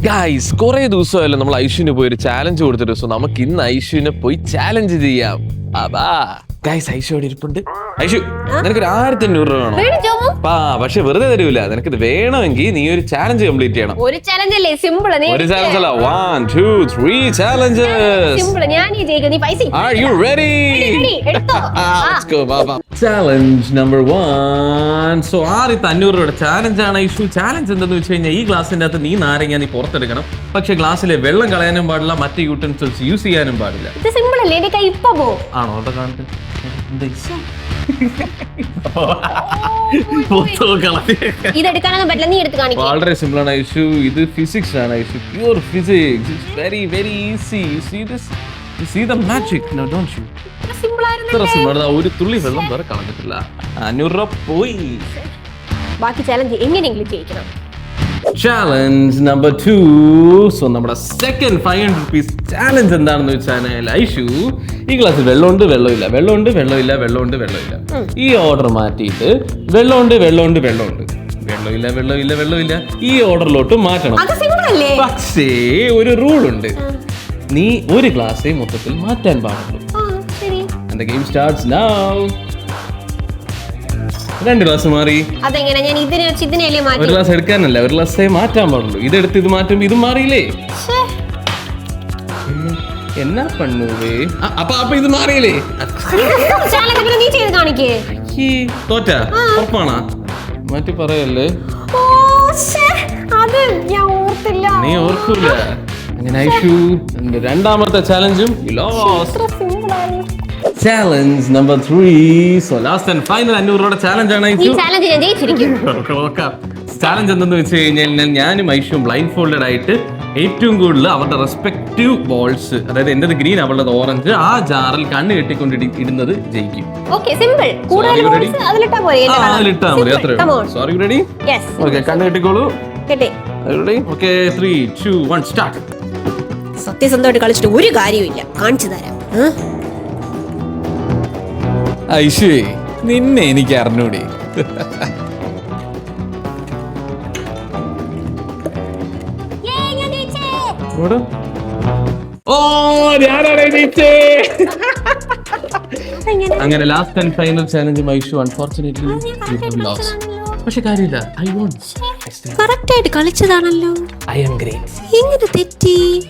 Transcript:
Guys കുറെ ദിവസമല്ല നമ്മൾ ഐഷുവിന് പോയി ഒരു ചാലഞ്ച് കൊടുത്തിട്ട്, സോ നമുക്ക് ഇന്ന് ഐഷുവിനെ പോയി ചാലഞ്ച് ചെയ്യാം. അതാ ഗൈസ്, ഐഷു അവിടെ ഇരിപ്പുണ്ട്. ഐഷു, നിനക്കൊരു 1500 രൂപ വേണം. പക്ഷെ വെറുതെ തരൂല, നിനക്കിത് വേണമെങ്കിൽ നീ ഒരു ചാലഞ്ച് കംപ്ലീറ്റ് ചെയ്യണം. ഒരു ചാലഞ്ച് അല്ലേ? സിമ്പിൾ. ഒരു ചാലഞ്ച് അല്ല, 1 2 3 challenges. സിമ്പിൾ. ഞാൻ ഈ ജയിക്കും, നീ പൈസ. Are you ready? എടുത്തോ. Let's go, baba. Challenge number 1. So 1500 രൂപയുടെ ചാലഞ്ച് ആണ് ഐഷു. ചാലഞ്ച് എന്തെന്ന് വെച്ച് കഴിഞ്ഞാൽ ഈ ഗ്ലാസിന്റെ അകത്ത് നീ നാരങ്ങ നീ പുറത്തെടുക്കണം. പക്ഷെ ഗ്ലാസ്സിലെ വെള്ളം കളയാനും പാടില്ല, മറ്റ് യൂട്ടൻസിൽസ് യൂസ് ചെയ്യാനും പാടില്ല. ഇത് സിമ്പിൾ അല്ലേ? എന്റെ കൈ ഇപ്പൊ പോ. ആണോ? അവിടെ കാണിട്ട് ഇതെടുക്കാനൊന്നും പറ്റില്ല, നീ എടുത്ത് കാണിക്കും. വളരെ സിമ്പിൾ ആണ് ഐഷു. ഇത് ഫിസിക്സ് ആണ് Aishu, pure physics. It's very very easy. You see the magic, no don't you? Simple ആയിരുന്നു. സിമ്പിൾ. ഒരു തുള്ളി വെള്ളം വേറെ കളഞ്ഞിട്ടില്ല. 500 രൂപ പോയി. ബാക്കി ചാലഞ്ച് എങ്ങനെയെങ്കിലും ജയിക്കണം. Challenge number 2. സോ നമ്മുടെ സെക്കൻഡ് 500 rupees ചാലഞ്ച് എന്താണെന്ന് വെച്ചാൽ ഐഷു, ഈ ഗ്ലാസ്സിൽ വെള്ളമുണ്ട് വെള്ളമില്ല, വെള്ളമുണ്ട് വെള്ളമില്ല, വെള്ളമുണ്ട് വെള്ളമില്ല, ഈ ഓർഡർ മാറ്റിയിട്ട് വെള്ളമുണ്ട് വെള്ളമുണ്ട് വെള്ളമുണ്ട്, വെള്ളമില്ല വെള്ളമില്ല വെള്ളമില്ല, ഈ ഓർഡറിലോട്ട് മാറ്റണം. പക്ഷേ ഒരു റൂൾ ഉണ്ട്, നീ ഒരു ഗ്ലാസ്സേ മൊത്തത്തിൽ മാറ്റാൻ പാടുള്ളൂ. And the game starts now. 2 glass മാറി. അതെങ്ങനെ? ഞാൻ ഇതിനെ വെച്ച് ഇതിനെയല്ലേ മാറ്റി. ഒരു ഗ്ലാസ് എടുക്കാനല്ല, ഒരു ഗ്ലാസ്സേ മാറ്റാൻ പാടുള്ളൂ. ഇതെടുത്ത് ഇത് മാറ്റുമ്പോ ഇത് മാറിയില്ലേ? എന്നാ പണ്ണുവേ? അപ്പൊ ഇത് മാറിയില്ലേ? നീ ചെയ്ത് കാണിക്കേ. തോറ്റാ? ഉറപ്പാണാ? മാറ്റി പറയല്ലേ? അത് ഞാൻ ഓർത്തില്ല. നീ ഓർക്കൂല. അങ്ങനെ ഐഷു, രണ്ടാമത്തെ ചാലഞ്ചും challenge number 3. So last and final 500 രൂപയുടെ ചാലഞ്ച് ആണ് ഐഷു. ചാലഞ്ച് എന്തെന്ന് വെച്ച് കഴിഞ്ഞാൽ ഞാനും ഐഷുവും ബ്ലൈൻഡ് ഫോൾഡഡ് ആയിട്ട് ഏറ്റവും കൂടുതൽ അവരുടെ റെസ്പെക്റ്റീവ് ബോൾസ്, അതായത് എന്റേത് ഗ്രീൻ അവളുടെ ഓറഞ്ച്, ആ ജാറിൽ കണ്ണ് കെട്ടിക്കൊണ്ട് ഇടുന്നത് ജയിക്കും. അതിലിട്ടാ മതി, അത്രേ. Sorry, ready? ഓക്കെ, കണ്ണ് കെട്ടിക്കോളൂ. റെഡി? Okay, 3 2 1 start. സത്യസന്ധമായിട്ട് കളിച്ചിട്ട് ഒരു കാര്യമില്ല, കാണിച്ചു തരാം. ഐഷു, നിന്നെ എനിക്ക് അറിഞ്ഞൂടി. അങ്ങനെ last and final challenge Aishu unfortunately loss. പക്ഷെ കാര്യമില്ല, ഐ വോൺ. കറക്റ്റ് ആയിട്ട് കളിച്ചതാണല്ലോ. I am great. എങ്ങനെ തെറ്റി?